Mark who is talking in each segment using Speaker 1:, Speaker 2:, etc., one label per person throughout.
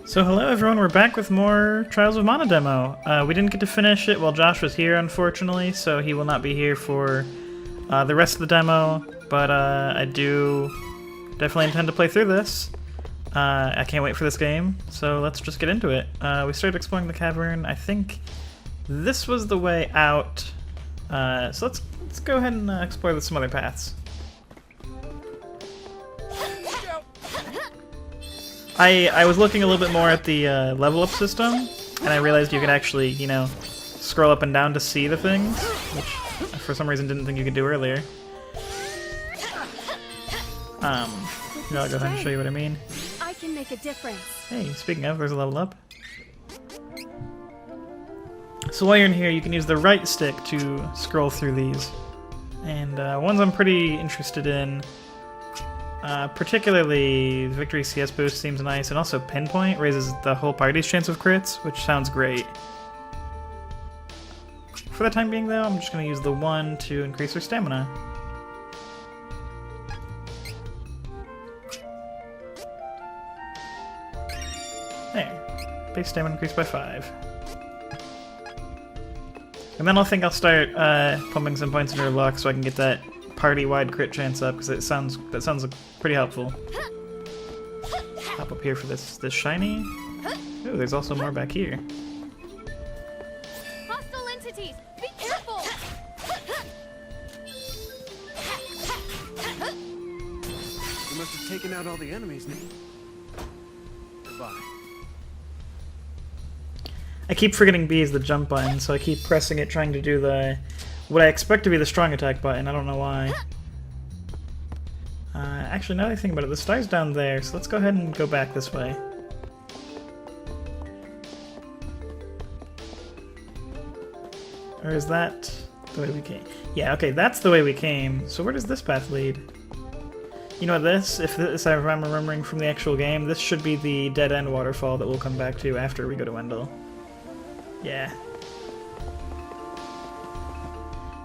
Speaker 1: So hello everyone, we're back with more Trials of Mana demo. We didn't get to finish it while Josh was here, unfortunately, so he will not be here for the rest of the demo, but I do definitely intend to play through this. I can't wait for this game, so let's just get into it. We started exploring the cavern. I think this was the way out, so let's go ahead and explore some other paths. I was looking a little bit more at the level up system, and I realized you could actually, you know, scroll up and down to see the things, which I for some reason didn't think you could do earlier. I'll go ahead and show you what I mean.
Speaker 2: I can make a difference.
Speaker 1: Hey, speaking of, there's a level up. So while you're in here, you can use the right stick to scroll through these. And ones I'm pretty interested in, particularly Victory CS boost seems nice, and also Pinpoint raises the whole party's chance of crits, which sounds great. For the time being though, I'm just going to use the 1 to increase their stamina. There. Base stamina increased by 5. And then I think I'll start pumping some points into her luck so I can get that party-wide crit chance up, because that sounds pretty helpful. Hop up here for this shiny. Ooh, there's also more back here.
Speaker 2: Hostile entities, be careful!
Speaker 3: You must have taken out all the enemies, Nick. Goodbye.
Speaker 1: I keep forgetting B is the jump button, so I keep pressing it trying to do what I expect to be the strong attack button. I don't know why. Actually, now that I think about it, the star's down there, so let's go ahead and go back this way. Or is that the way we came? Yeah, okay, that's the way we came. So where does this path lead? You know what, if I'm remembering from the actual game, this should be the dead-end waterfall that we'll come back to after we go to Wendel. Yeah.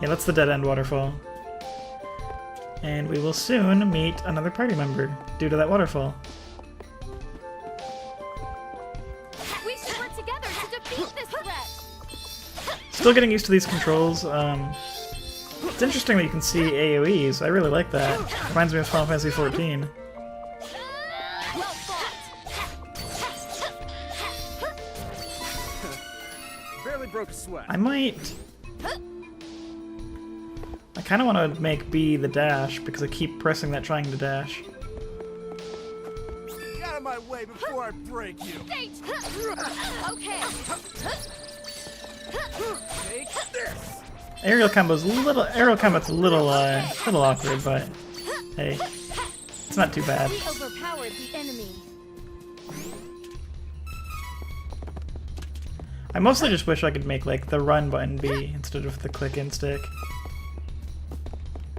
Speaker 1: Yeah, that's the dead-end waterfall. And we will soon meet another party member due to that waterfall.
Speaker 2: We should work together to defeat this threat!
Speaker 1: Still getting used to these controls. It's interesting that you can see AoEs. I really like that. Reminds me of Final Fantasy XIV.
Speaker 2: Well fought!
Speaker 3: Barely broke a sweat.
Speaker 1: I kind of want to make B the dash because I keep pressing that trying to dash.
Speaker 3: Get out of my way before I break you.
Speaker 2: Stage! Okay.
Speaker 3: Take this.
Speaker 1: Aerial combo's a little awkward, but hey, it's not too bad.
Speaker 2: We overpowered the enemy.
Speaker 1: I mostly just wish I could make like the run button B instead of the click in stick.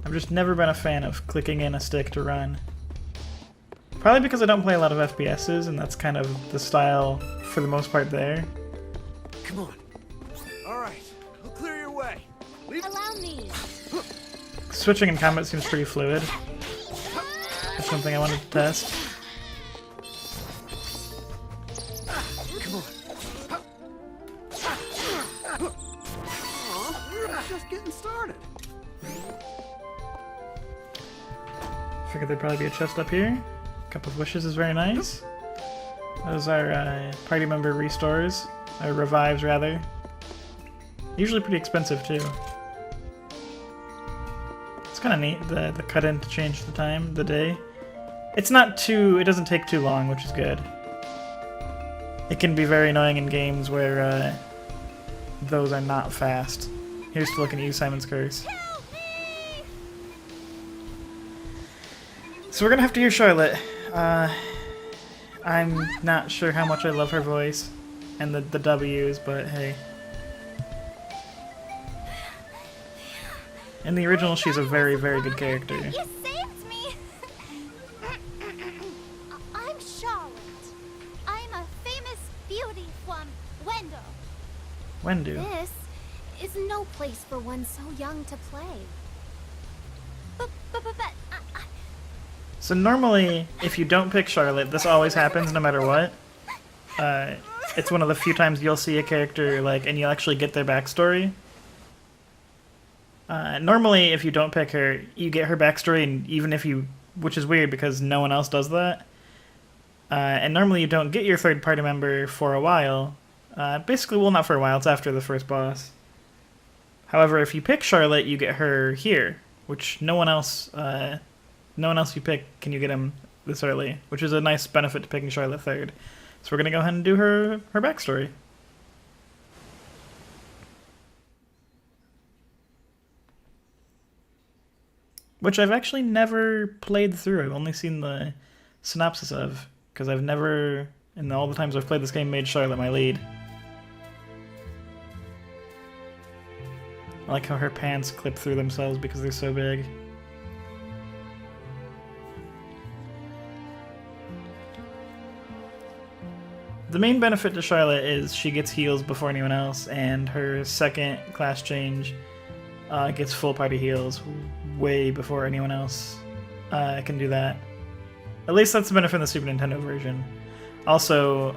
Speaker 1: I've just never been a fan of clicking in a stick to run. Probably because I don't play a lot of FPSs, and that's kind of the style for the most part there.
Speaker 3: Come on. All right, I'll clear your way.
Speaker 2: Allow me.
Speaker 1: Switching in combat seems pretty fluid. That's something I wanted to test.
Speaker 3: Come on. Aw, just getting started.
Speaker 1: Figured there'd probably be a chest up here. Cup of Wishes is very nice. Those are party member restores, or revives rather. Usually pretty expensive too. It's kind of neat, the cut-in to change the time, the day. It doesn't take too long, which is good. It can be very annoying in games where those are not fast. Here's to looking at you, Simon's Curse. So we're gonna have to hear Charlotte. I'm not sure how much I love her voice and the W's, but hey. In the original, she's a very, very good character.
Speaker 2: You saved me! I'm Charlotte. I'm a famous beauty from Wendel.
Speaker 1: Wendew.
Speaker 2: This is no place for one so young to play. But
Speaker 1: So normally, if you don't pick Charlotte, this always happens no matter what. it's one of the few times you'll see a character, like, and you'll actually get their backstory. Normally, if you don't pick her, you get her backstory, and even if you, which is weird because no one else does that. And normally you don't get your third party member for a while. Basically, well, not for a while, it's after the first boss. However, if you pick Charlotte, you get her here, which no one else you pick can you get him this early, which is a nice benefit to picking Charlotte third. So we're gonna go ahead and do her backstory. Which I've actually never played through. I've only seen the synopsis of, because I've never, in all the times I've played this game, made Charlotte my lead. I like how her pants clip through themselves because they're so big. The main benefit to Charlotte is she gets heals before anyone else, and her second class change gets full party heals way before anyone else can do that. At least that's the benefit in the Super Nintendo version. Also,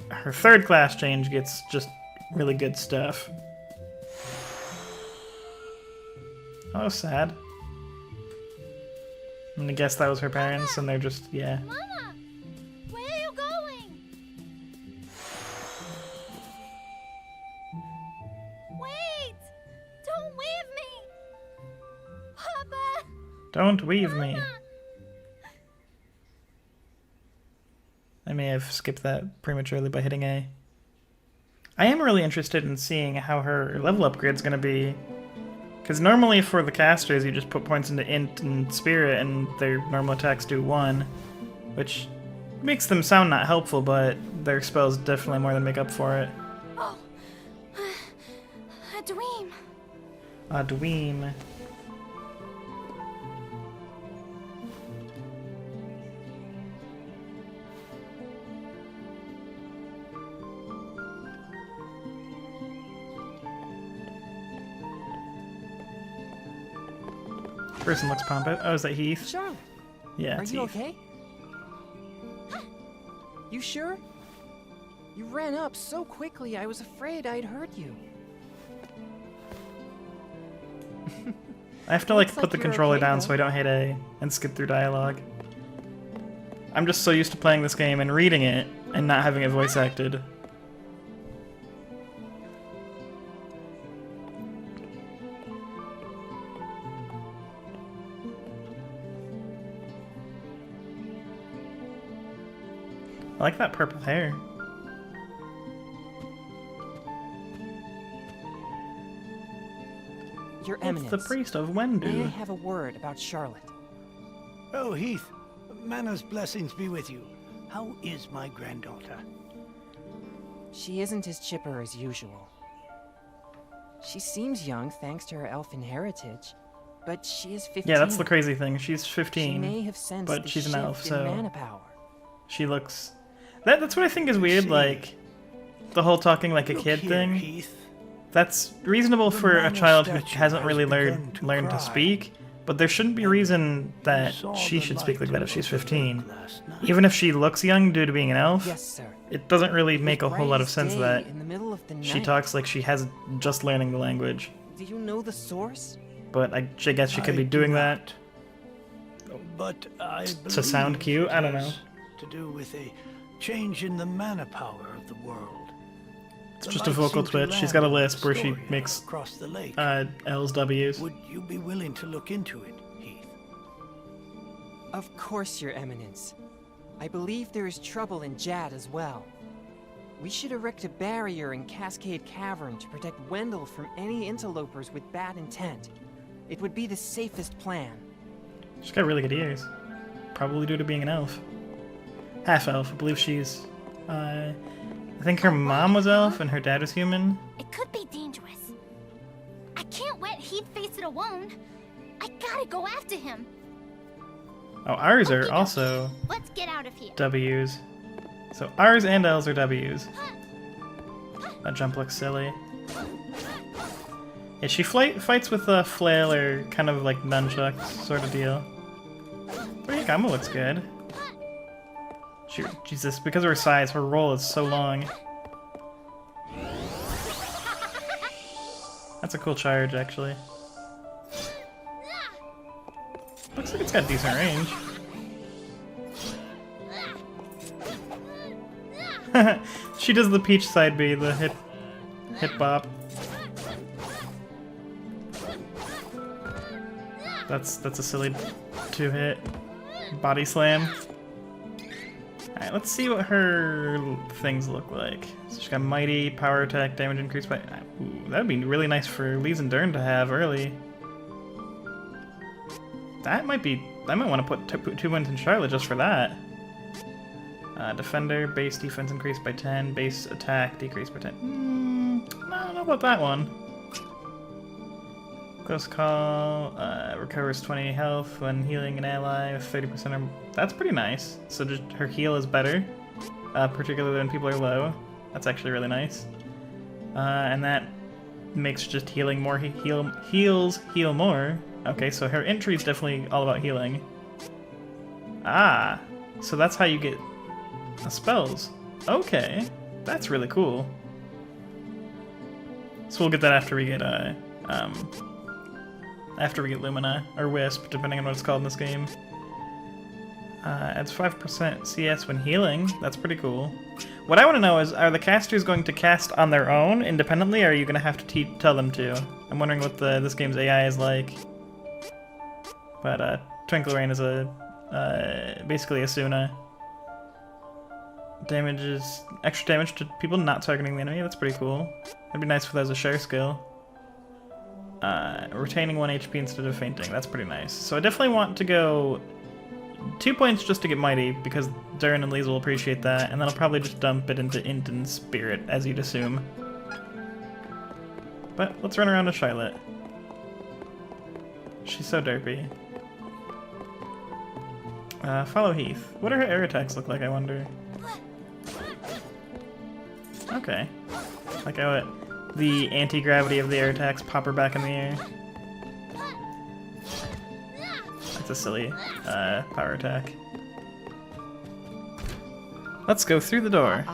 Speaker 1: her third class change gets just really good stuff. Oh, sad. I'm gonna guess that was her parents, and they're just, yeah.
Speaker 2: Mama! Where are you going? Wait! Don't leave me! Papa!
Speaker 1: Don't weave me.
Speaker 2: Mama!
Speaker 1: I may have skipped that prematurely by hitting A. I am really interested in seeing how her level upgrade's gonna be. Because normally for the casters, you just put points into Int and Spirit, and their normal attacks do 1. Which makes them sound not helpful, but their spells definitely more than make up for it.
Speaker 2: Oh! A dream!
Speaker 1: A dweem. Person looks pompous. Oh, is that Heath?
Speaker 4: Charlotte,
Speaker 1: Yeah,
Speaker 4: are
Speaker 1: it's
Speaker 4: you
Speaker 1: Heath.
Speaker 4: okay? You sure? You ran up so quickly, I was afraid I'd hurt you.
Speaker 1: I have to like
Speaker 4: Looks
Speaker 1: put
Speaker 4: like
Speaker 1: the
Speaker 4: you're
Speaker 1: controller
Speaker 4: okay,
Speaker 1: down
Speaker 4: though.
Speaker 1: so I don't hit A and skip through dialogue. I'm just so used to playing this game and reading it and not having it voice acted. I like that purple hair.
Speaker 4: Your
Speaker 1: It's
Speaker 4: Eminence,
Speaker 1: the priest of
Speaker 4: may I
Speaker 1: Wendew.
Speaker 4: have a word about Charlotte?
Speaker 5: Oh, Heath, Mana's blessings be with you. How is my granddaughter?
Speaker 4: She isn't as chipper as usual. She seems young thanks to her elfin heritage, but she is 15.
Speaker 1: Yeah, that's the crazy thing. She's
Speaker 4: She
Speaker 1: 15,
Speaker 4: may have sensed
Speaker 1: but
Speaker 4: the
Speaker 1: she's an
Speaker 4: shift
Speaker 1: elf,
Speaker 4: in
Speaker 1: so
Speaker 4: mana power.
Speaker 1: she looks... That's what I think is weird,
Speaker 5: She-
Speaker 1: like, the whole talking like a
Speaker 5: Look
Speaker 1: kid
Speaker 5: here,
Speaker 1: thing.
Speaker 5: Heath.
Speaker 1: That's reasonable
Speaker 5: The
Speaker 1: for a
Speaker 5: mana
Speaker 1: child who
Speaker 5: statue
Speaker 1: hasn't
Speaker 5: has
Speaker 1: really
Speaker 5: begun to
Speaker 1: learned to
Speaker 5: cry.
Speaker 1: speak, but there shouldn't be a reason that
Speaker 5: Saw
Speaker 1: she
Speaker 5: the
Speaker 1: should speak like
Speaker 5: light
Speaker 1: that if she's
Speaker 5: of the
Speaker 1: 15.
Speaker 5: lake last night.
Speaker 1: Even if she looks young due to being an elf,
Speaker 4: Yes, sir.
Speaker 1: it doesn't really make a
Speaker 4: It was
Speaker 1: whole lot
Speaker 4: bright
Speaker 1: of
Speaker 4: as
Speaker 1: sense
Speaker 4: day
Speaker 1: that
Speaker 4: in the middle of the
Speaker 1: she
Speaker 4: night.
Speaker 1: talks like she has just learning the language.
Speaker 4: Do you know the source?
Speaker 1: But I guess she could
Speaker 5: I
Speaker 1: be
Speaker 5: do
Speaker 1: doing
Speaker 5: not.
Speaker 1: that.
Speaker 5: But I
Speaker 1: To sound
Speaker 5: believe
Speaker 1: cute?
Speaker 5: it
Speaker 1: I don't know.
Speaker 5: has To do with a change in the mana power of the world.
Speaker 1: It's
Speaker 5: The
Speaker 1: just a
Speaker 5: light
Speaker 1: vocal
Speaker 5: seemed to
Speaker 1: twitch. She's
Speaker 5: land
Speaker 1: got a
Speaker 5: on the
Speaker 1: lisp where she
Speaker 5: story
Speaker 1: makes
Speaker 5: across the lake.
Speaker 1: L's, W's.
Speaker 5: Would you be willing to look into it, Heath?
Speaker 4: Of course, Your Eminence. I believe there is trouble in Jad as well. We should erect a barrier in Cascade Cavern to protect Wendel from any interlopers with bad intent. It would be the safest plan.
Speaker 1: She's got really good ears. Probably due to being an elf. Half elf. I believe she's... I think her mom was elf and her dad was human.
Speaker 2: It could be dangerous. I can't let Heath face it alone. I gotta go after him.
Speaker 1: Oh, ours are
Speaker 2: Okey-dokey.
Speaker 1: also
Speaker 2: Let's get out of here.
Speaker 1: W's. So ours and L's are W's. That jump looks silly. Yeah, she fights with a flail or kind of like nunchucks sort of deal. Origami looks good. Jesus, because of her size, her roll is so long. That's a cool charge, actually. Looks like it's got decent range. She does the Peach side B, the hip bop. That's a silly 2-hit body slam. Alright, let's see what her things look like. So she's got mighty, power attack, damage increased by... Ooh, that'd be really nice for Lee Dern to have early. That might be... I might want to put 2 points in Charlotte just for that. Defender, base defense increased by 10, base attack decreased by 10. I don't know about that one. Close call, recovers 20 health when healing an ally with 30% or... That's pretty nice. So just her heal is better, particularly when people are low. That's actually really nice. And that makes just healing more, heal more. Okay, so her entry is definitely all about healing. Ah, so that's how you get spells. Okay, that's really cool. So we'll get that after we get Lumina, or Wisp, depending on what it's called in this game. Adds 5% CS when healing. That's pretty cool. What I want to know is, are the casters going to cast on their own, independently, or are you going to have to tell them to? I'm wondering what this game's AI is like. But Twinkle Rain is basically a Suna. Damages extra damage to people not targeting the enemy. That's pretty cool. That'd be nice if that was a share skill. Retaining 1 HP instead of fainting. That's pretty nice. So I definitely want to go 2 points just to get Mighty, because Dern and Lees will appreciate that, and then I'll probably just dump it into Int and Spirit, as you'd assume. But let's run around to Charlotte. She's so derpy. Follow Heath. What do her air attacks look like, I wonder? Okay. Like how the anti-gravity of the air attacks pop her back in the air. That's a silly power attack. Let's go through the door.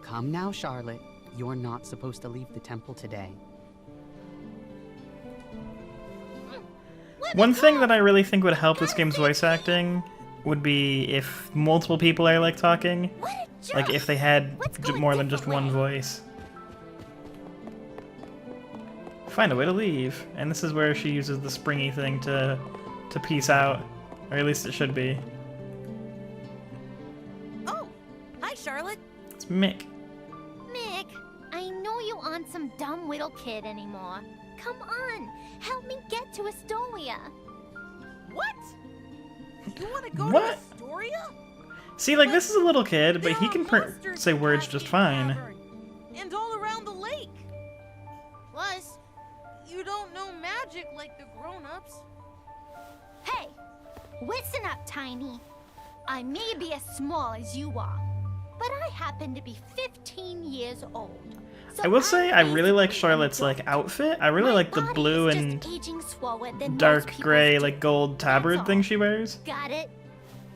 Speaker 6: Come now, Charlotte. You're not supposed to leave the temple today.
Speaker 1: One thing that I really think would help this game's voice acting would be if multiple people are like talking. Like if they had more than just one voice. Find a way to leave. And this is where she uses the springy thing to peace out. Or at least it should be.
Speaker 7: Oh, hi Charlotte.
Speaker 1: It's Mick.
Speaker 2: Mick, I know you aren't some dumb little kid anymore. Come on, help me get to Astoria.
Speaker 7: What? You want to go
Speaker 1: What?
Speaker 7: to Astoria?
Speaker 1: See, like, this is a little kid, but
Speaker 7: There
Speaker 1: he
Speaker 7: are
Speaker 1: can
Speaker 7: monsters
Speaker 1: say
Speaker 7: in
Speaker 1: words just
Speaker 7: Cascade
Speaker 1: fine.
Speaker 7: Cavern, and all around the lake. Plus, you don't know magic like the grown-ups.
Speaker 2: Hey, listen up, Tiny. I may be as small as you are, but I happen to be 15 years old. So
Speaker 1: I will say, I
Speaker 2: I'm
Speaker 1: really like
Speaker 2: basically
Speaker 1: Charlotte's, like,
Speaker 2: adult.
Speaker 1: outfit. I really
Speaker 2: My
Speaker 1: like the
Speaker 2: body
Speaker 1: blue
Speaker 2: is
Speaker 1: and
Speaker 2: just aging slower than
Speaker 1: dark
Speaker 2: most
Speaker 1: gray,
Speaker 2: people's
Speaker 1: like,
Speaker 2: do.
Speaker 1: gold tabard
Speaker 2: That's
Speaker 1: thing
Speaker 2: all.
Speaker 1: she wears.
Speaker 2: Got it?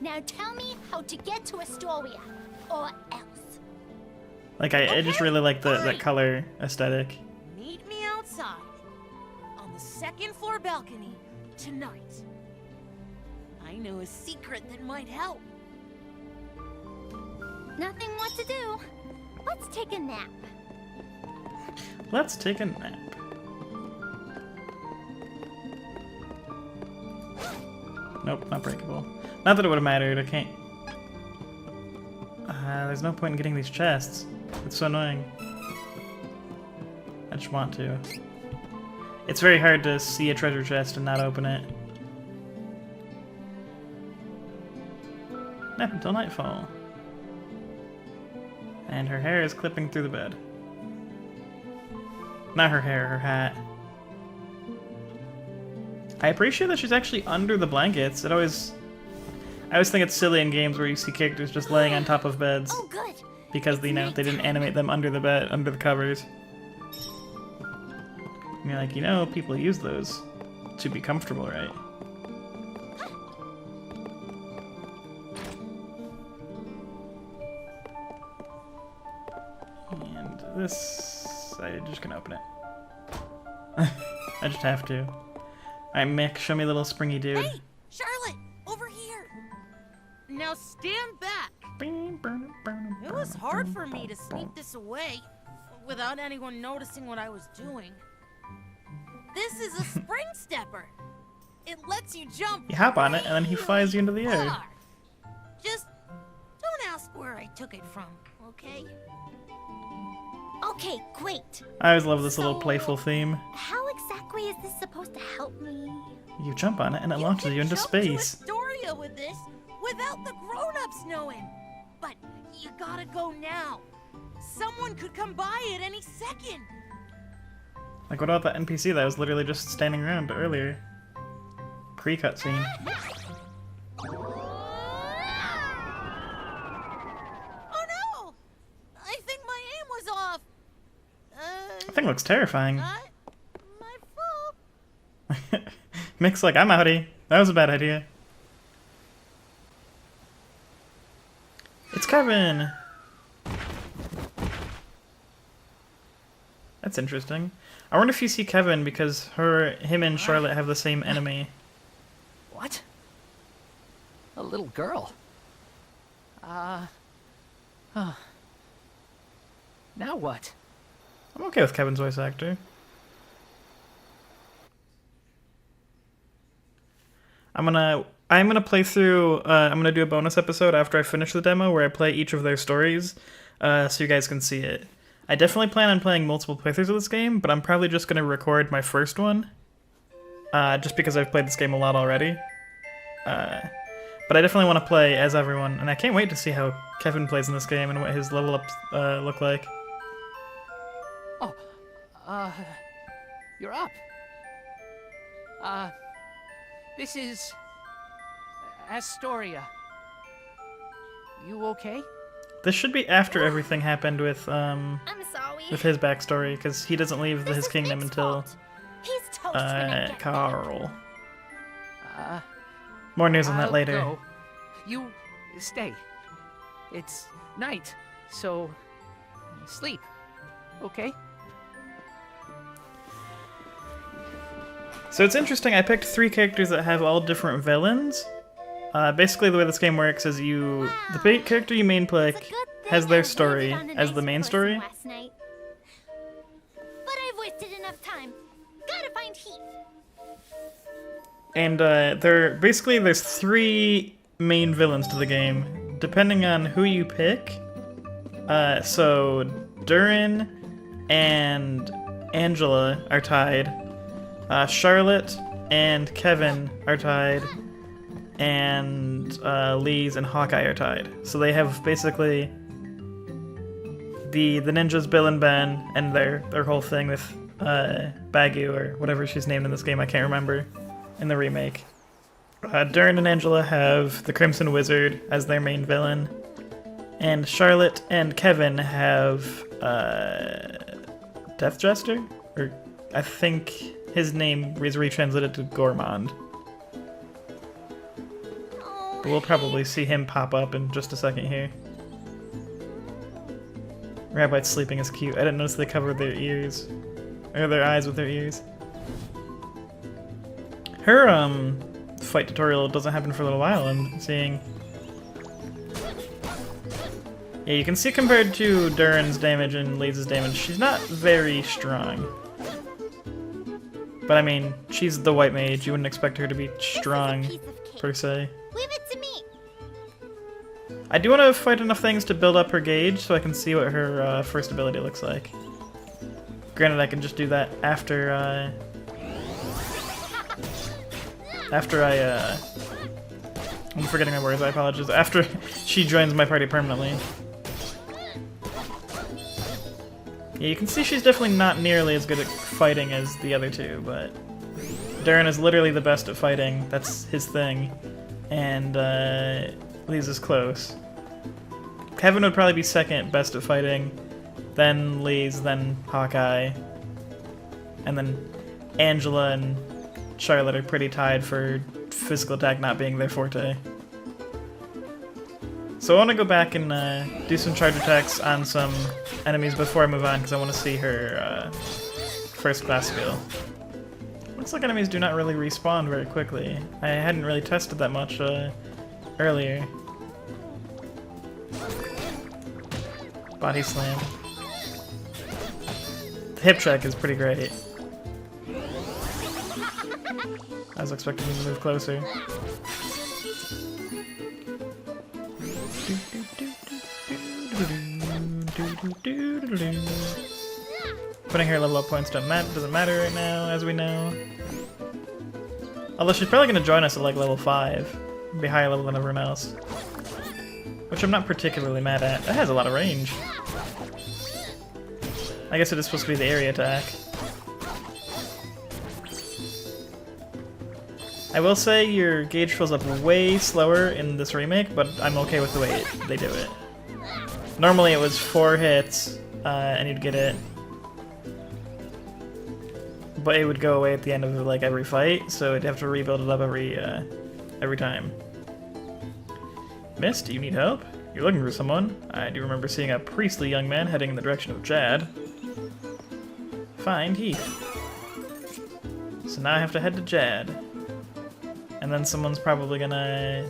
Speaker 2: Now tell me how to get to Astoria, or else.
Speaker 1: Like, I just really like that
Speaker 7: fine.
Speaker 1: color aesthetic.
Speaker 7: Meet me outside on the second floor balcony tonight. I know a secret that might help.
Speaker 2: Nothing more to do. Let's take a nap.
Speaker 1: Let's take a nap. Nope, not breakable. Not that it would have mattered, I can't... there's no point in getting these chests. It's so annoying. I just want to. It's very hard to see a treasure chest and not open it. Nap until nightfall. And her hair is clipping through the bed. Not her hair, her hat. I appreciate that she's actually under the blankets. I always think it's silly in games where you see characters just laying on top of beds
Speaker 2: Oh, good.
Speaker 1: because they didn't animate them under the bed, under the covers. And you're like, people use those to be comfortable, right? this... I'm just gonna open it. I just have to. Alright, Mick, show me little springy dude.
Speaker 7: Hey, Charlotte, over here. Now stand back. It was hard for me to sneak this away without anyone noticing what I was doing. This is a spring stepper. It lets you jump.
Speaker 1: You hop on it, and then he flies you into the air.
Speaker 7: far. Just don't ask where I took it from, okay?
Speaker 2: Okay, great.
Speaker 1: I always love this little
Speaker 2: So-
Speaker 1: playful theme.
Speaker 2: How exactly is this supposed to help me?
Speaker 1: You jump on it, and it launches
Speaker 7: can
Speaker 1: you into
Speaker 7: jump
Speaker 1: space.
Speaker 7: To Astoria with this without the grown-ups knowing. But you gotta go now. Someone could come by at any second.
Speaker 1: Like, what about that NPC that was literally just standing around earlier? Pre-cutscene.
Speaker 7: Oh no! I think my aim was off.
Speaker 1: That thing looks terrifying.
Speaker 7: Not my fault.
Speaker 1: Mick's like, I'm outie. That was a bad idea. It's Kevin! That's interesting. I wonder if you see Kevin because him and Charlotte have the same enemy.
Speaker 6: What? A little girl? Now what?
Speaker 1: I'm okay with Kevin's voice actor. I'm gonna play through. I'm gonna do a bonus episode after I finish the demo where I play each of their stories, so you guys can see it. I definitely plan on playing multiple playthroughs of this game, but I'm probably just gonna record my first one, just because I've played this game a lot already. But I definitely want to play as everyone, and I can't wait to see how Kevin plays in this game and what his level ups look like.
Speaker 6: Oh, you're up. This is Astoria. You okay?
Speaker 1: This should be after everything happened with
Speaker 2: I'm sorry.
Speaker 1: his backstory, because he doesn't leave
Speaker 2: This
Speaker 1: his
Speaker 2: is
Speaker 1: kingdom
Speaker 2: Mick's
Speaker 1: until
Speaker 2: fault. He's toast when I get
Speaker 1: Carl.
Speaker 6: Uh,
Speaker 1: More news on that
Speaker 6: I'll
Speaker 1: later.
Speaker 6: go. You stay. It's night, so sleep. Okay?
Speaker 1: So it's interesting, I picked 3 characters that have all different villains. Basically the way this game works is the character you main play
Speaker 2: It's a good thing
Speaker 1: has
Speaker 2: I
Speaker 1: their
Speaker 2: avoided
Speaker 1: story
Speaker 2: on a
Speaker 1: as the
Speaker 2: nice
Speaker 1: main
Speaker 2: person
Speaker 1: story.
Speaker 2: last night. But I've wasted enough time. Gotta find Heath.
Speaker 1: And there's 3 main villains to the game, depending on who you pick. So Durin and Angela are tied. Charlotte and Kevin are tied. And Lise and Hawkeye are tied. So they have basically the ninjas Bill and Ben and their whole thing with Bagu or whatever she's named in this game, I can't remember, in the remake. Durin and Angela have the Crimson Wizard as their main villain. And Charlotte and Kevin have Death Jester? Or I think his name is retranslated to Gourmand. But we'll probably see him pop up in just a second here. Rabbite sleeping is cute. I didn't notice they covered their ears. Or their eyes with their ears. Her, fight tutorial doesn't happen for a little while, I'm seeing. Yeah, you can see compared to Durin's damage and Lise's damage, she's not very strong. But I mean, she's the white mage, you wouldn't expect her to be strong,
Speaker 2: This is a piece of cake.
Speaker 1: per se.
Speaker 2: Leave it to me.
Speaker 1: I do want to fight enough things to build up her gauge so I can see what her first ability looks like. Granted, I can just do that after I'm forgetting my words, I apologize. After she joins my party permanently. Yeah, you can see she's definitely not nearly as good at fighting as the other two, but Durin is literally the best at fighting. That's his thing. And Lise is close. Kevin would probably be second best at fighting, then Lise, then Hawkeye, and then Angela and Charlotte are pretty tied for physical attack not being their forte. So I want to go back and do some charge attacks on some enemies before I move on, because I want to see her first class skill. Looks like enemies do not really respawn very quickly. I hadn't really tested that much earlier. Body slam. The hip check is pretty great. I was expecting him to move closer. Putting her level up points doesn't matter right now, as we know. Although she's probably going to join us at like level 5. Be higher level than everyone else. Which I'm not particularly mad at. That has a lot of range. I guess it is supposed to be the area attack. I will say your gauge fills up way slower in this remake, but I'm okay with the way they do it. Normally it was 4 hits, and you'd get it. But it would go away at the end of like every fight, so you'd have to rebuild it up every time. Mist, do you need help? You're looking for someone. I do remember seeing a priestly young man heading in the direction of Jad. Find Heath. So now I have to head to Jad. And then someone's probably gonna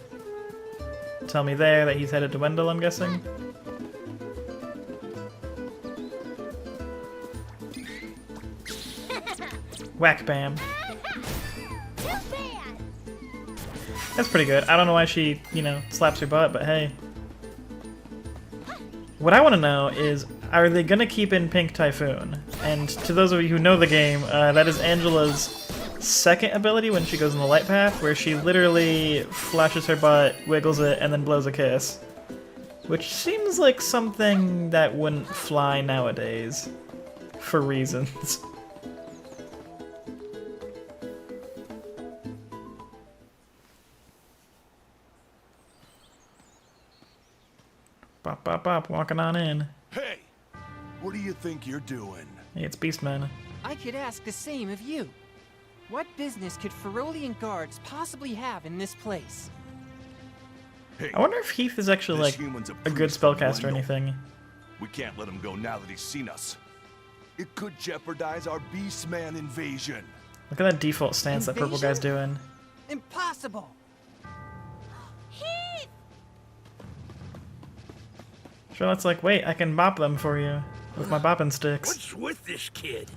Speaker 1: tell me there that he's headed to Wendel, I'm guessing. Whack bam. That's pretty good. I don't know why she, you know, slaps her butt, but hey. What I want to know is, are they gonna keep in Pink Typhoon? And to those of you who know the game, that is Angela's second ability when she goes in the light path, where she literally flashes her butt, wiggles it, and then blows a kiss. Which seems like something that wouldn't fly nowadays. For reasons. Bop, bop, bop, walking on in.
Speaker 8: Hey! What do you think you're doing?
Speaker 1: Hey, it's Beastman.
Speaker 4: I could ask the same of you. What business could Ferolian guards possibly have in this place?
Speaker 8: Hey,
Speaker 1: I wonder if Heath is actually
Speaker 8: this
Speaker 1: like
Speaker 8: human's
Speaker 1: a good
Speaker 8: priest from
Speaker 1: spellcaster or
Speaker 8: Wendel.
Speaker 1: anything.
Speaker 8: We can't let him go now that he's seen us. It could jeopardize our Beastman invasion.
Speaker 1: Look at that default stance that purple guy's doing.
Speaker 4: Impossible!
Speaker 2: Heath!
Speaker 1: Charlotte's like, wait, I can bop them for you with my bopping sticks.
Speaker 5: What's with this kid?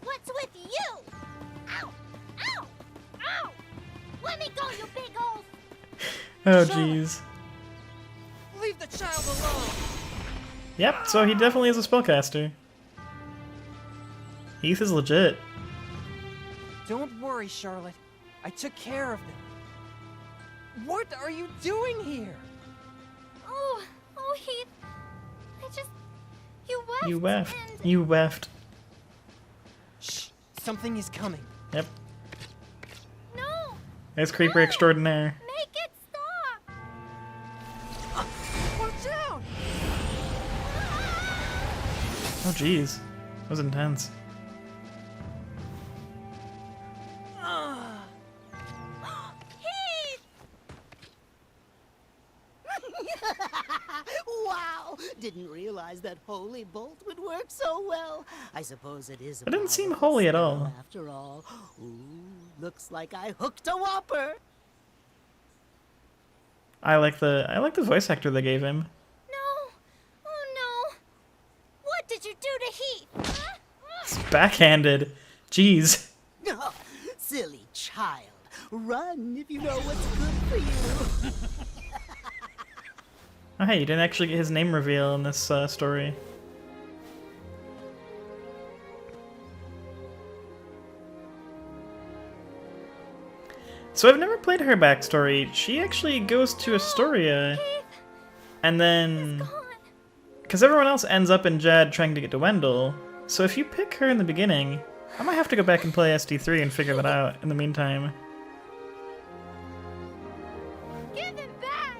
Speaker 2: What's with you? Ow! Ow! Ow! Let me go, you big old...
Speaker 1: Oh, jeez.
Speaker 7: Leave the child alone.
Speaker 1: Yep, so he definitely is a spellcaster. Heath is legit.
Speaker 4: Don't worry, Charlotte. I took care of them. What are you doing here?
Speaker 2: Oh, Heath. I just... You left.
Speaker 1: You weft.
Speaker 2: And...
Speaker 1: You weft.
Speaker 4: Shh. Something is coming.
Speaker 1: Yep.
Speaker 2: No!
Speaker 1: There's Creeper Extraordinaire.
Speaker 2: Make it stop!
Speaker 7: Watch out!
Speaker 1: Oh, jeez. That was intense.
Speaker 2: Heath!
Speaker 9: Wow! Didn't realize that holy bolt would work so well. I suppose it is.
Speaker 1: It didn't seem
Speaker 9: powerful
Speaker 1: holy at
Speaker 9: spell
Speaker 1: all.
Speaker 9: After all, ooh, looks like I hooked a whopper.
Speaker 1: I like the voice actor they gave him.
Speaker 2: No! Oh no! What did you do to Heath?
Speaker 1: It's backhanded. Jeez.
Speaker 9: Oh, silly child. Run if you know what's good for you.
Speaker 1: Oh, hey, you didn't actually get his name reveal in this story. So I've never played her backstory. She actually goes to Astoria, and then... Because everyone else ends up in Jad trying to get to Wendel, so if you pick her in the beginning, I might have to go back and play SD3 and figure that out in the meantime.
Speaker 2: Give him back!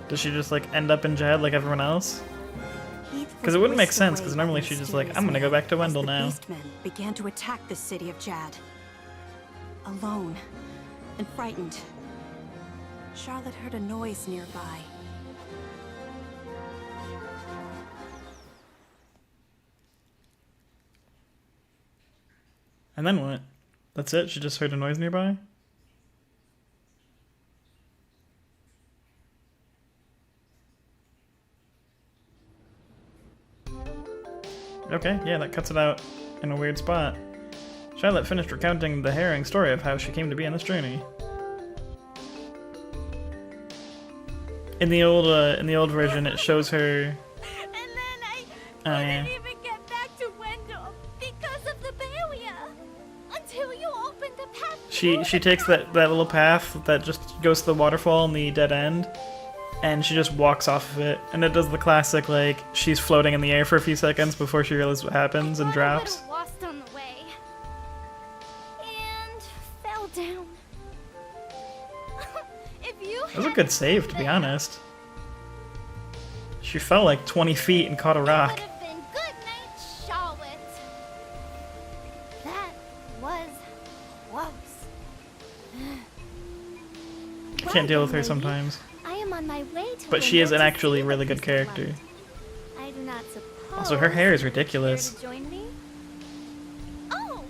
Speaker 1: Does she just like end up in Jad like everyone else? Because it wouldn't make sense, because normally she's just like, I'm gonna go back to Wendel now.
Speaker 10: The Beastmen began to attack the city of Jad. alone and frightened. Charlotte heard a noise nearby.
Speaker 1: And then what? That's it? She just heard a noise nearby? Okay, yeah, that cuts it out in a weird spot. Charlotte finished recounting the harrowing story of how she came to be on this journey. In the old version, it shows her.
Speaker 2: And then I
Speaker 1: yeah.
Speaker 2: couldn't even get back to Wendel because of the barrier. Until you opened the path.
Speaker 1: She takes that little path that just goes to the waterfall in the dead end, and she just walks off of it. And it does the classic, like, she's floating in the air for a few seconds before she realizes what happens and drops.
Speaker 2: Lost on the way. And fell down. If you
Speaker 1: That was a good save, to be honest. She fell like 20 feet and caught a rock.
Speaker 2: would have been good night, Charlotte. That was close.
Speaker 1: I can't deal with her sometimes.
Speaker 2: I am on my way to
Speaker 1: But she is an
Speaker 2: Wendel to
Speaker 1: actually
Speaker 2: see
Speaker 1: really
Speaker 2: what
Speaker 1: good
Speaker 2: this is
Speaker 1: character.
Speaker 2: like. I do not suppose.
Speaker 1: Also, her hair is
Speaker 2: Care
Speaker 1: ridiculous.
Speaker 2: to join me? Oh,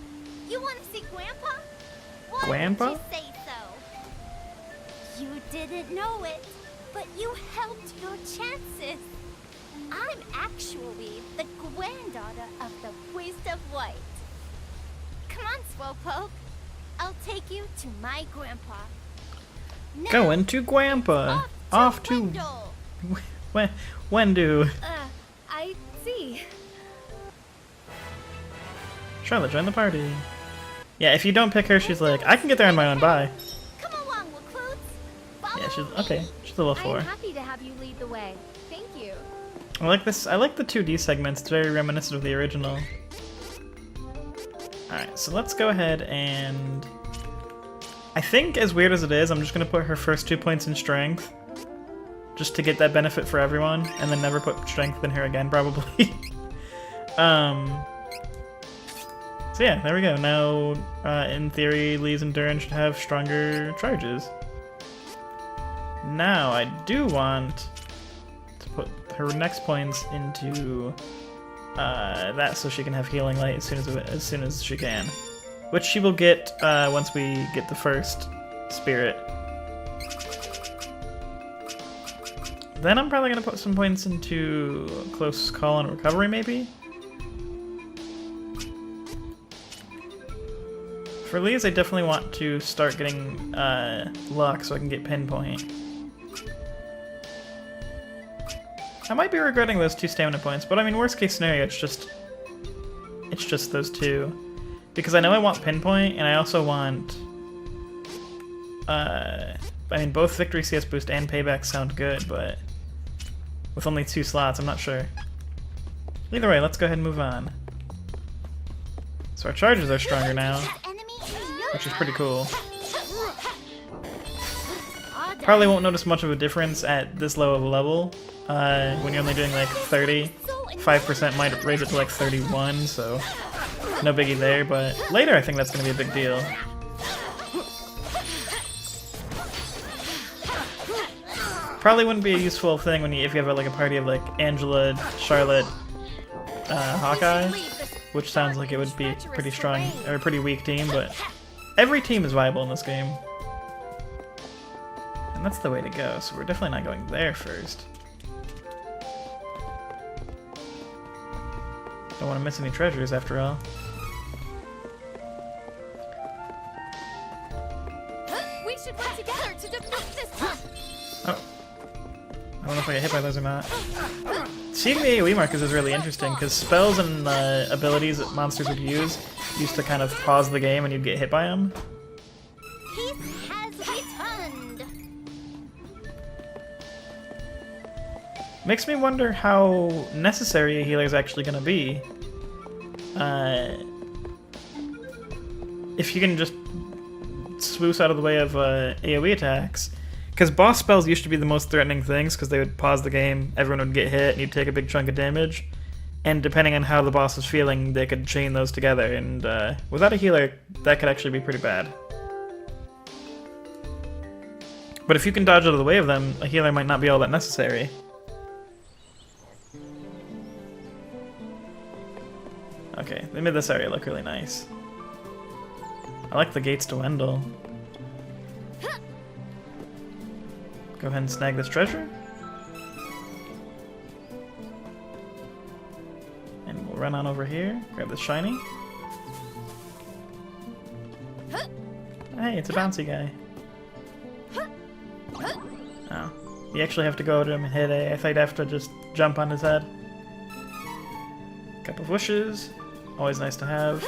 Speaker 2: you want to see Grandpa? Why
Speaker 1: Grandpa?
Speaker 2: did you say so? You didn't know it, but you helped your chances. I'm actually the granddaughter of the Priest of White. Come on, Slowpoke. I'll take you to my grandpa. Now,
Speaker 1: Going to Grandpa. Off to
Speaker 2: Wendel.
Speaker 1: Wendew.
Speaker 2: I see.
Speaker 1: Charlotte, join the party. Yeah, if you don't pick her, she's like, I can get there on my own. Bye.
Speaker 2: Come along, recruits.
Speaker 1: Yeah, she's okay. She's a level 4.
Speaker 2: I'm happy to have you lead the way. Thank you.
Speaker 1: I like this. I like the 2D segments. It's very reminiscent of the original. Alright, so let's go ahead and... I think, as weird as it is, I'm just going to put her first 2 points in strength. Just to get that benefit for everyone, and then never put strength in her again, probably. So yeah, there we go. Now, in theory, Lee's Endurance should have stronger charges. Now, I do want to put her next points into that so she can have Healing Light as soon as she can. Which she will get once we get the first spirit. Then I'm probably going to put some points into Close Call and Recovery, maybe? For Lee's, I definitely want to start getting luck so I can get Pinpoint. I might be regretting those 2 stamina points, but I mean, worst case scenario, it's just those 2. Because I know I want Pinpoint, and I also want... I mean, both Victory CS Boost and Payback sound good, but... with only 2 slots, I'm not sure. Either way, let's go ahead and move on. So our charges are stronger now, which is pretty cool. Probably won't notice much of a difference at this low of a level. When you're only doing like 30, 5% might raise it to like 31, so no biggie there, but later I think that's going to be a big deal. Probably wouldn't be a useful thing when if you have like a party of like Angela, Charlotte, Hawkeye, which sounds like it would be a pretty strong or a pretty weak team, but every team is viable in this game. And that's the way to go, so we're definitely not going there first. Don't want to miss any treasures after all.
Speaker 2: We should work together to defeat this one.
Speaker 1: Oh. I don't know if I get hit by those or not. Seeing the AoE markers is really interesting, because spells and abilities that monsters would use used to kind of pause the game and you'd get hit by them.
Speaker 2: Peace has returned.
Speaker 1: Makes me wonder how necessary a healer is actually going to be. If you can just swoosh out of the way of AoE attacks. Because boss spells used to be the most threatening things, because they would pause the game, everyone would get hit, and you'd take a big chunk of damage. And depending on how the boss was feeling, they could chain those together, and without a healer, that could actually be pretty bad. But if you can dodge out of the way of them, a healer might not be all that necessary. Okay, they made this area look really nice. I like the gates to Wendel. Go ahead and snag this treasure. And we'll run on over here, grab this shiny. Hey, it's a bouncy guy. Oh. You actually have to go to him and hit A. I thought you'd have to just jump on his head. Cup of wishes. Always nice to have.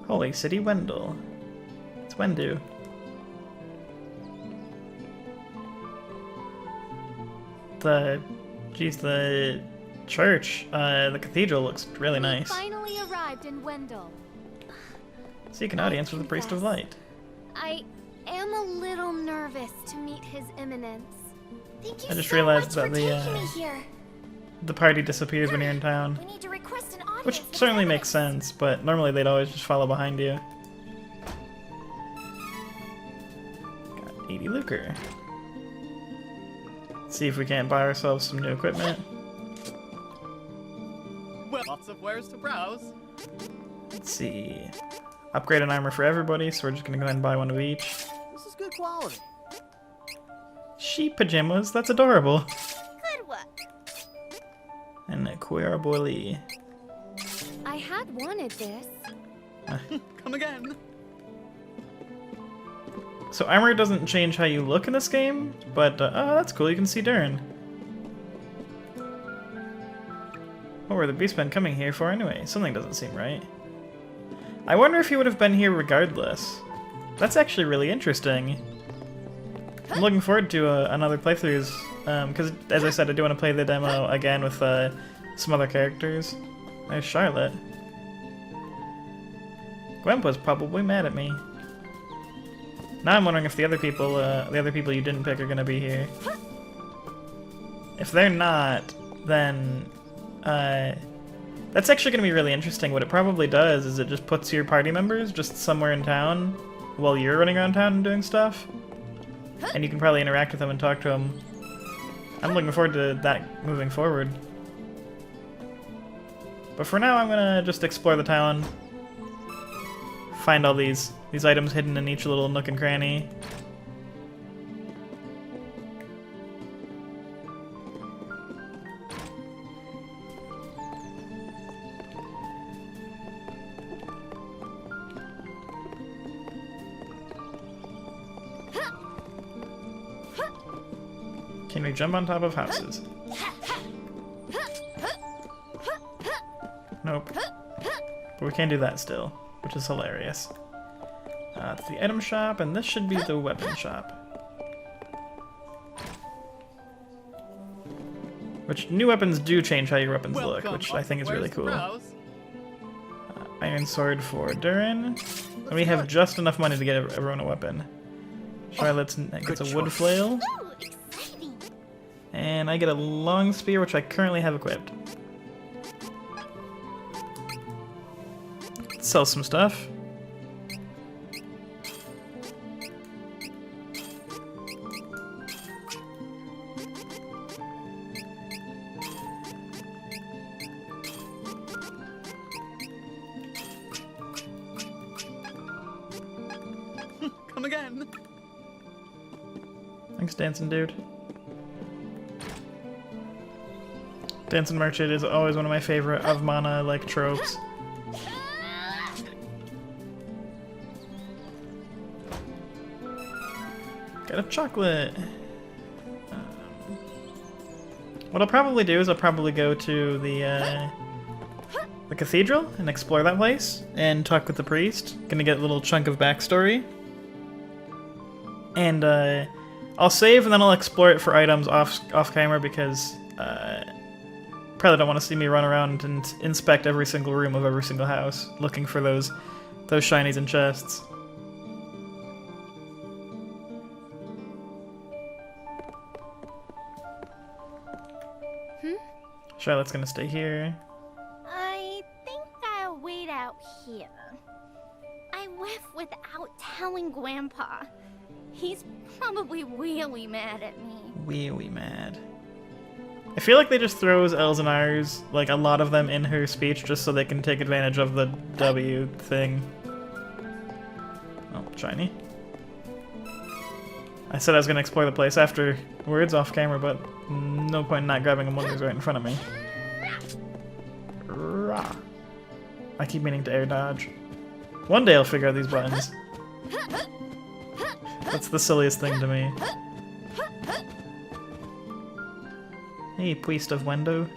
Speaker 1: Holy City Wendel. It's Wendew. The church, the cathedral looks really nice.
Speaker 2: Finally arrived in Wendel.
Speaker 1: Seek an audience with the Priest of Light.
Speaker 2: I am a little nervous to meet His Eminence. Thank you
Speaker 1: I just
Speaker 2: so
Speaker 1: realized
Speaker 2: much
Speaker 1: that
Speaker 2: for taking me here.
Speaker 1: the party disappears when you're in town.
Speaker 2: We need to request an audience.
Speaker 1: Which
Speaker 2: with
Speaker 1: certainly
Speaker 2: His
Speaker 1: makes
Speaker 2: Eminence.
Speaker 1: sense, but normally they'd always just follow behind you. Got 80 lucre. Let's see if we can't buy ourselves some new equipment.
Speaker 11: Well, lots of wares to browse.
Speaker 1: Let's see. Upgrade an armor for everybody, so we're just gonna go ahead and buy one of each.
Speaker 9: This is good quality.
Speaker 1: Sheep pajamas, that's adorable.
Speaker 2: Good work.
Speaker 1: And a queer boily.
Speaker 2: I had wanted this.
Speaker 11: Come again.
Speaker 1: So armor doesn't change how you look in this game, but oh, that's cool, you can see Durin. What were the beastmen coming here for anyway? Something doesn't seem right. I wonder if he would have been here regardless. That's actually really interesting. I'm looking forward to another playthroughs, because as I said, I do want to play the demo again with some other characters. There's Charlotte. Gwenpa's probably mad at me. Now I'm wondering if the other people you didn't pick are gonna be here. If they're not, then that's actually gonna be really interesting. What it probably does is it just puts your party members just somewhere in town while you're running around town and doing stuff, and you can probably interact with them and talk to them. I'm looking forward to that moving forward. But for now, I'm gonna just explore the town, find all these items hidden in each little nook and cranny. Can we jump on top of houses? Nope. But we can do that still, which is hilarious. It's the item shop, and this should be the weapon shop. Which, new weapons do change how your weapons look, which I think is really cool. Iron sword for Durin. And we have just enough money to get everyone a weapon. Charlotte gets a wood flail.
Speaker 2: Ooh, exciting.
Speaker 1: And I get a long spear, which I currently have equipped. Let's sell some stuff.
Speaker 11: Come again.
Speaker 1: Thanks, dancing dude. Dancing merchant is always one of my favorite of mana like tropes. Got a chocolate. What I'll probably do is I'll probably go to the cathedral and explore that place and talk with the priest. Gonna get a little chunk of backstory. And I'll save and then I'll explore it for items off camera because probably don't want to see me run around and inspect every single room of every single house looking for those shinies and chests. Charlotte's gonna stay here.
Speaker 2: I out here. I left without telling Grandpa. He's probably really mad at me.
Speaker 1: Really mad. I feel like they just throws L's and R's, like a lot of them in her speech, just so they can take advantage of the W thing. Oh, shiny. I said I was gonna explore the place afterwards off camera, but no point in not grabbing him when he's right in front of me. Rah. I keep meaning to air dodge. One day I'll figure out these buttons. That's the silliest thing to me. Hey, priest of Wendew.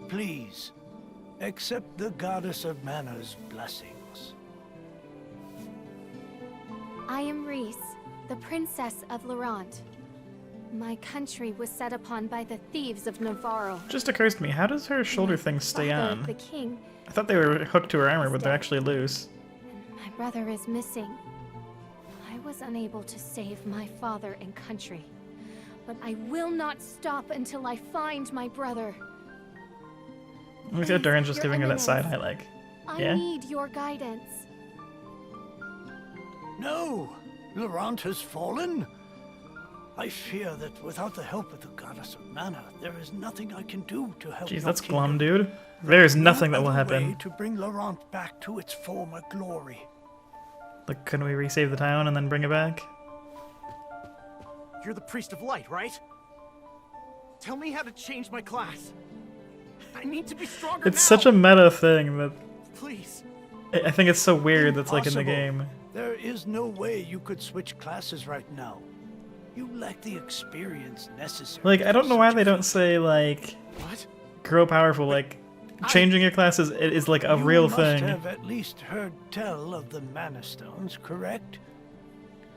Speaker 5: Please, accept the goddess of mana's blessings.
Speaker 12: I am Reese, the princess of Laurent. My country was set upon by the thieves of Navarro.
Speaker 1: Just occurs to me, how does her shoulder thing stay
Speaker 12: Father,
Speaker 1: on?
Speaker 12: the king,
Speaker 1: I thought they were hooked to her armor, but they're actually loose.
Speaker 12: my brother is missing. I was unable to save my father and country, but I will not stop until I find my brother.
Speaker 1: Look at Duran just
Speaker 12: Your
Speaker 1: giving her that
Speaker 12: Eminence,
Speaker 1: side eye, like, yeah?
Speaker 12: I need your guidance.
Speaker 5: No! Laurent has fallen? I fear that without the help of the goddess of mana, there is nothing I can do to help
Speaker 1: Jeez,
Speaker 5: your
Speaker 1: that's
Speaker 5: kingdom.
Speaker 1: glum, dude. There's nothing that will
Speaker 5: No other way
Speaker 1: happen.
Speaker 5: to bring Laurent back to its former glory.
Speaker 1: Like, couldn't we resave the town and then bring it back?
Speaker 3: You're the priest of light, right? Tell me how to change my class. I need to be stronger
Speaker 1: It's
Speaker 3: now.
Speaker 1: such a meta thing that
Speaker 3: Please.
Speaker 1: I think it's so weird that's like in the
Speaker 5: Impossible.
Speaker 1: game.
Speaker 5: There is no way you could switch classes right now. You lack the experience necessary.
Speaker 1: Like, I don't know
Speaker 5: for
Speaker 1: why
Speaker 5: such
Speaker 1: they
Speaker 5: a
Speaker 1: don't say, like,
Speaker 3: What?
Speaker 1: grow powerful, like, changing your classes is like a
Speaker 5: You
Speaker 1: real
Speaker 5: must
Speaker 1: thing.
Speaker 5: have at least heard tell of the mana stones, correct?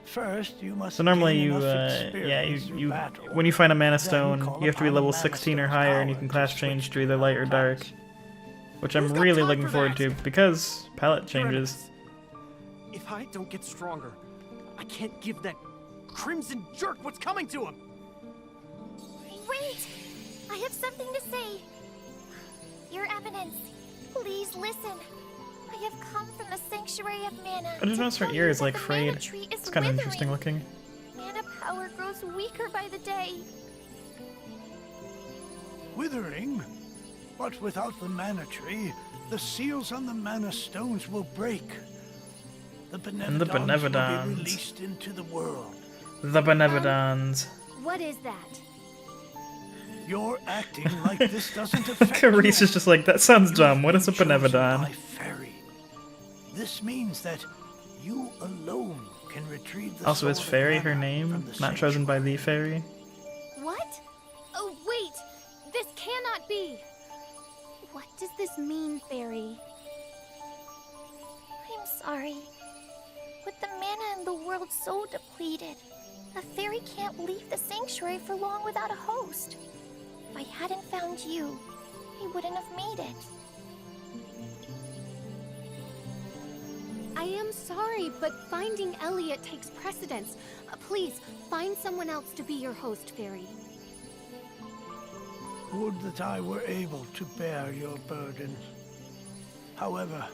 Speaker 5: First, you must
Speaker 1: So normally
Speaker 5: gain
Speaker 1: you,
Speaker 5: enough
Speaker 1: yeah,
Speaker 5: experience through
Speaker 1: you
Speaker 5: battle.
Speaker 1: when you find a mana
Speaker 5: Then
Speaker 1: stone,
Speaker 5: call
Speaker 1: you have to be
Speaker 5: upon
Speaker 1: level
Speaker 5: the mana
Speaker 1: 16 or
Speaker 5: stone's
Speaker 1: higher, and you
Speaker 5: power
Speaker 1: can
Speaker 5: to
Speaker 1: class
Speaker 5: switch
Speaker 1: change to
Speaker 5: your
Speaker 1: either light or dark.
Speaker 5: class.
Speaker 1: Which I'm
Speaker 3: Who's got
Speaker 1: really
Speaker 3: time
Speaker 1: looking
Speaker 3: for
Speaker 1: forward
Speaker 3: that?
Speaker 1: to, because palette
Speaker 3: Your
Speaker 1: changes.
Speaker 3: Eminence, if I don't get stronger, I can't give that crimson jerk what's coming to him.
Speaker 2: Wait! I have something to say. Your Eminence, please listen. I have come from the Sanctuary of Mana.
Speaker 1: I just
Speaker 2: to
Speaker 1: noticed her
Speaker 2: tell
Speaker 1: ear
Speaker 2: you
Speaker 1: is
Speaker 2: that
Speaker 1: like
Speaker 2: the
Speaker 1: frayed.
Speaker 2: mana tree is
Speaker 1: It's kind of
Speaker 2: withering.
Speaker 1: interesting looking.
Speaker 2: Mana power grows weaker by the day.
Speaker 5: Withering? But without the mana tree, the seals on the mana stones will break. The
Speaker 1: And the
Speaker 5: Benevodons will
Speaker 1: Benevodons.
Speaker 5: be released into the world.
Speaker 1: The Benevodons.
Speaker 12: What is that?
Speaker 5: You're acting like this doesn't affect
Speaker 1: Carice
Speaker 5: you.
Speaker 1: is just like, that sounds dumb. What is a
Speaker 5: You've been chosen
Speaker 1: Benevodon?
Speaker 5: by fairy. This means that you alone can retrieve the
Speaker 1: Also, is
Speaker 5: sword of
Speaker 1: Fairy
Speaker 5: mana
Speaker 1: her
Speaker 5: from
Speaker 1: name?
Speaker 5: the
Speaker 1: Not chosen by the Fairy?
Speaker 12: What? Oh, wait! This cannot be! What does this mean, Fairy?
Speaker 2: I'm sorry. With the mana in the world so depleted, a fairy can't leave the sanctuary for long without a host. If I hadn't found you, he wouldn't have made it.
Speaker 12: I am sorry, but finding Elliot takes precedence. Please, find someone else to be your host, Fairy.
Speaker 5: Would that I were able to bear your burden. However,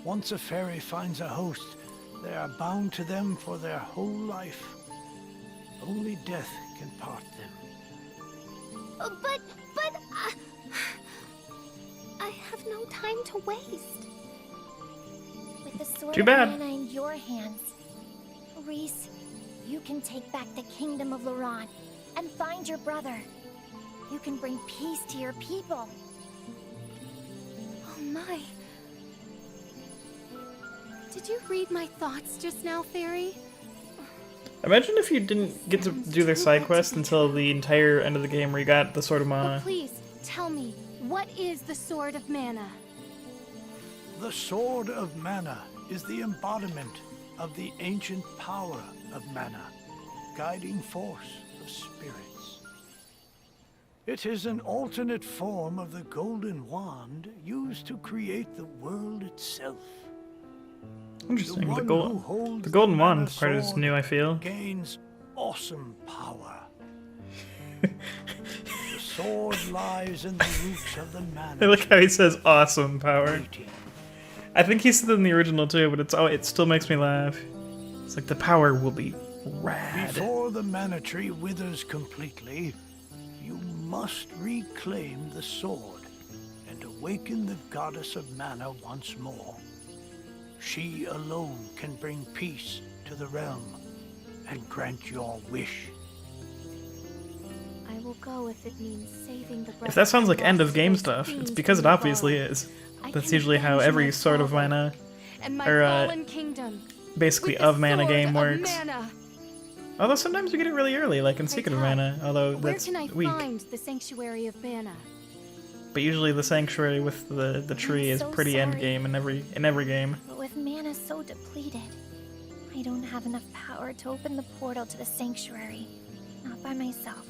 Speaker 5: once a fairy finds a host, they are bound to them for their whole life. Only death can part them.
Speaker 2: But I have no time to waste. With the sword
Speaker 1: Too
Speaker 2: of
Speaker 1: bad.
Speaker 2: mana in your hands, Reese, you can take back the kingdom of Laurent and find your brother. You can bring peace to your people.
Speaker 12: Oh my. Did you read my thoughts just now, Fairy?
Speaker 1: Imagine if you didn't get to do their side quest until the entire end of the game where you got the Sword of
Speaker 12: But
Speaker 1: Mana.
Speaker 12: please, tell me, what is the Sword of Mana?
Speaker 5: The sword of mana is the embodiment of the ancient power of mana, guiding force of spirits. It is an alternate form of the golden wand used to create the world itself.
Speaker 1: Interesting. The,
Speaker 5: one
Speaker 1: gold,
Speaker 5: who holds
Speaker 1: the Golden
Speaker 5: the
Speaker 1: Wand
Speaker 5: mana
Speaker 1: part is
Speaker 5: sword
Speaker 1: new, I feel.
Speaker 5: gains awesome power. The sword lies in the roots of the
Speaker 1: I
Speaker 5: mana.
Speaker 1: like how he says awesome power. I think he said it in the original too, but it still makes me laugh. It's like the power will be rad.
Speaker 5: Before the mana tree withers completely, you must reclaim the sword and awaken the goddess of mana once more. She alone can bring peace to the realm and grant your wish.
Speaker 12: I will go if it means saving the breath
Speaker 1: If that sounds like
Speaker 12: of
Speaker 1: end of
Speaker 12: lost
Speaker 1: game
Speaker 12: souls
Speaker 1: stuff,
Speaker 12: fiends
Speaker 1: it's because it
Speaker 12: from
Speaker 1: obviously
Speaker 12: above.
Speaker 1: is.
Speaker 12: I
Speaker 1: That's
Speaker 12: can
Speaker 1: usually how
Speaker 12: avenge
Speaker 1: every
Speaker 12: my
Speaker 1: sort of
Speaker 12: father
Speaker 1: mana,
Speaker 12: and my
Speaker 1: or
Speaker 12: fallen kingdom
Speaker 1: basically
Speaker 12: with the
Speaker 1: of mana
Speaker 12: sword
Speaker 1: game
Speaker 12: of
Speaker 1: works.
Speaker 12: mana.
Speaker 1: Although sometimes you get it really early, like in Secret of
Speaker 12: Pray tell,
Speaker 1: Mana, although
Speaker 12: Where
Speaker 1: that's
Speaker 12: can I
Speaker 1: weak.
Speaker 12: find the sanctuary of mana?
Speaker 1: But usually the sanctuary with the tree is
Speaker 2: so
Speaker 1: pretty end
Speaker 2: sorry.
Speaker 1: game in every game.
Speaker 2: But with mana so depleted, I don't have enough power to open the portal to the sanctuary. Not by myself.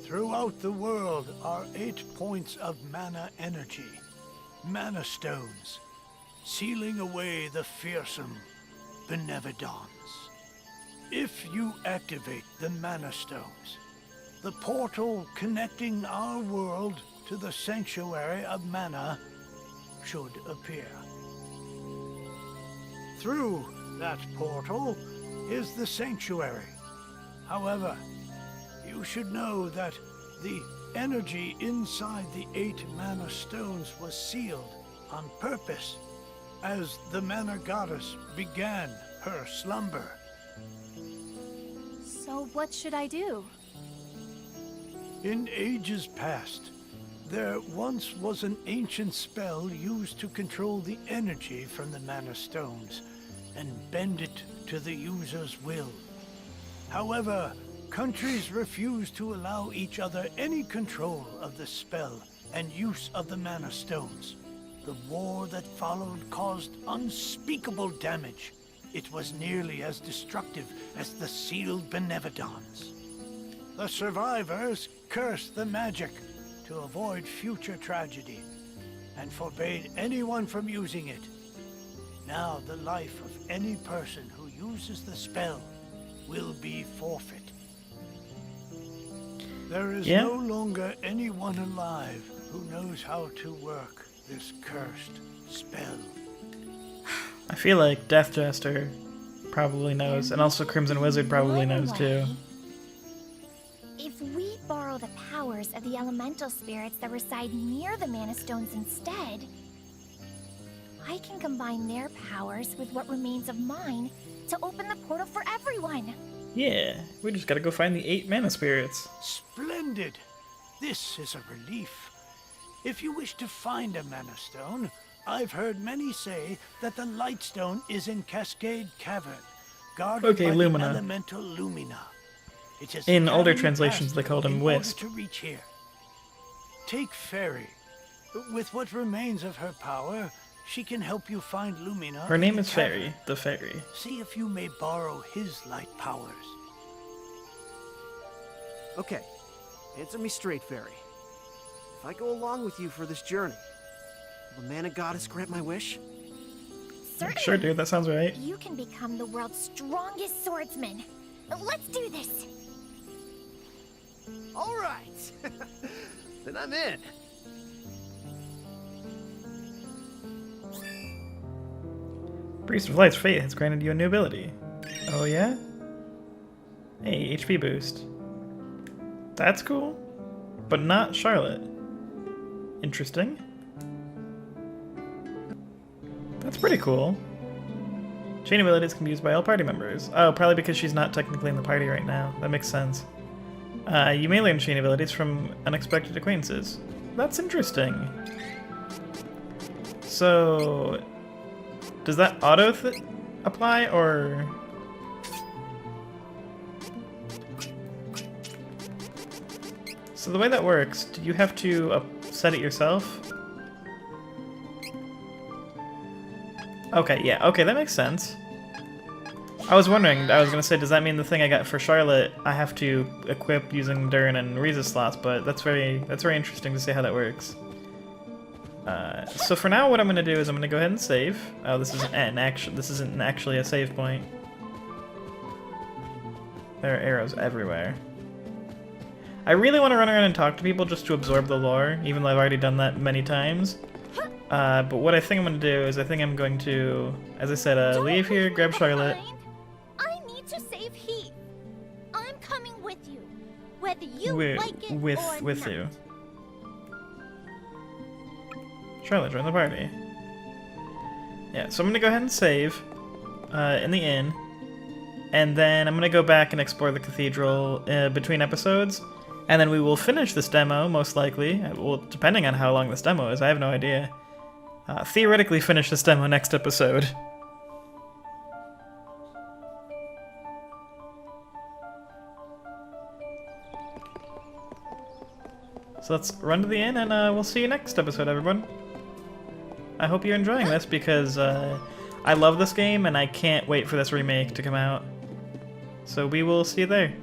Speaker 5: Throughout the world are 8 points of mana energy, mana stones, sealing away the fearsome Benevodons. If you activate the mana stones, the portal connecting our world to the sanctuary of mana should appear. Through that portal is the sanctuary. However, you should know that the energy inside the 8 mana stones was sealed on purpose as the mana goddess began her slumber.
Speaker 12: So what should I do?
Speaker 5: In ages past, there once was an ancient spell used to control the energy from the mana stones and bend it to the user's will. However, countries refused to allow each other any control of the spell and use of the mana stones. The war that followed caused unspeakable damage. It was nearly as destructive as the sealed Benevodons. The survivors cursed the magic to avoid future tragedy and forbade anyone from using it. Now the life of any person who uses the spell will be forfeit. There is no longer anyone alive who knows how to work this cursed spell.
Speaker 1: I feel like Death Jester probably knows, and also Crimson Wizard probably knows too.
Speaker 2: If we borrow the powers of the elemental spirits that reside near the mana stones instead, I can combine their powers with what remains of mine to open the portal for everyone.
Speaker 1: Yeah, we just gotta go find the 8 mana spirits.
Speaker 5: Splendid! This is a relief. If you wish to find a mana stone, I've heard many say that the Lightstone is in Cascade Cavern, guarded by
Speaker 1: Lumina.
Speaker 5: the elemental Lumina. It is
Speaker 1: In
Speaker 5: the
Speaker 1: older
Speaker 5: cavern you
Speaker 1: translations,
Speaker 5: pass
Speaker 1: they called
Speaker 5: through
Speaker 1: him
Speaker 5: in order
Speaker 1: Wisp.
Speaker 5: to reach here. Take Fairy. With what remains of her power, she can help you find Lumina.
Speaker 1: Her
Speaker 5: in
Speaker 1: name
Speaker 5: the
Speaker 1: is
Speaker 5: cavern.
Speaker 1: Fairy, the Fairy.
Speaker 5: See if you may borrow his light powers.
Speaker 3: Okay, answer me straight, Fairy. If I go along with you for this journey, will the mana goddess grant my wish?
Speaker 2: Certainly.
Speaker 1: Sure, dude, that sounds right.
Speaker 2: You can become the world's strongest swordsman. Let's do this.
Speaker 3: All right. Then I'm in.
Speaker 1: Priest of Light's fate has granted you a new ability. Oh yeah? Hey, HP boost. That's cool. But not Charlotte. Interesting. That's pretty cool. Chain abilities can be used by all party members. Oh, probably because she's not technically in the party right now. That makes sense. You may learn chain abilities from unexpected acquaintances. That's interesting. So, does that auto apply, or...? So the way that works, do you have to set it yourself? Okay, yeah, okay, that makes sense. I was wondering, I was gonna say, does that mean the thing I got for Charlotte, I have to equip using Durin and Riza slots, but that's very interesting to see how that works. So for now, what I'm gonna do is I'm gonna go ahead and save. Oh, this isn't actually a save point. There are arrows everywhere. I really want to run around and talk to people just to absorb the lore, even though I've already done that many times. But what I think I'm going to do is I think I'm going to, as I said, leave here, grab Charlotte.
Speaker 2: I need to save Heath. I'm coming with you, whether you like it or
Speaker 1: With
Speaker 2: not.
Speaker 1: you. Charlotte, join the party. Yeah, so I'm going to go ahead and save in the inn. And then I'm going to go back and explore the cathedral between episodes. And then we will finish this demo, most likely. Well, depending on how long this demo is, I have no idea. Theoretically finish this demo next episode. So let's run to the inn, and we'll see you next episode, everyone. I hope you're enjoying this, because I love this game, and I can't wait for this remake to come out. So we will see you there.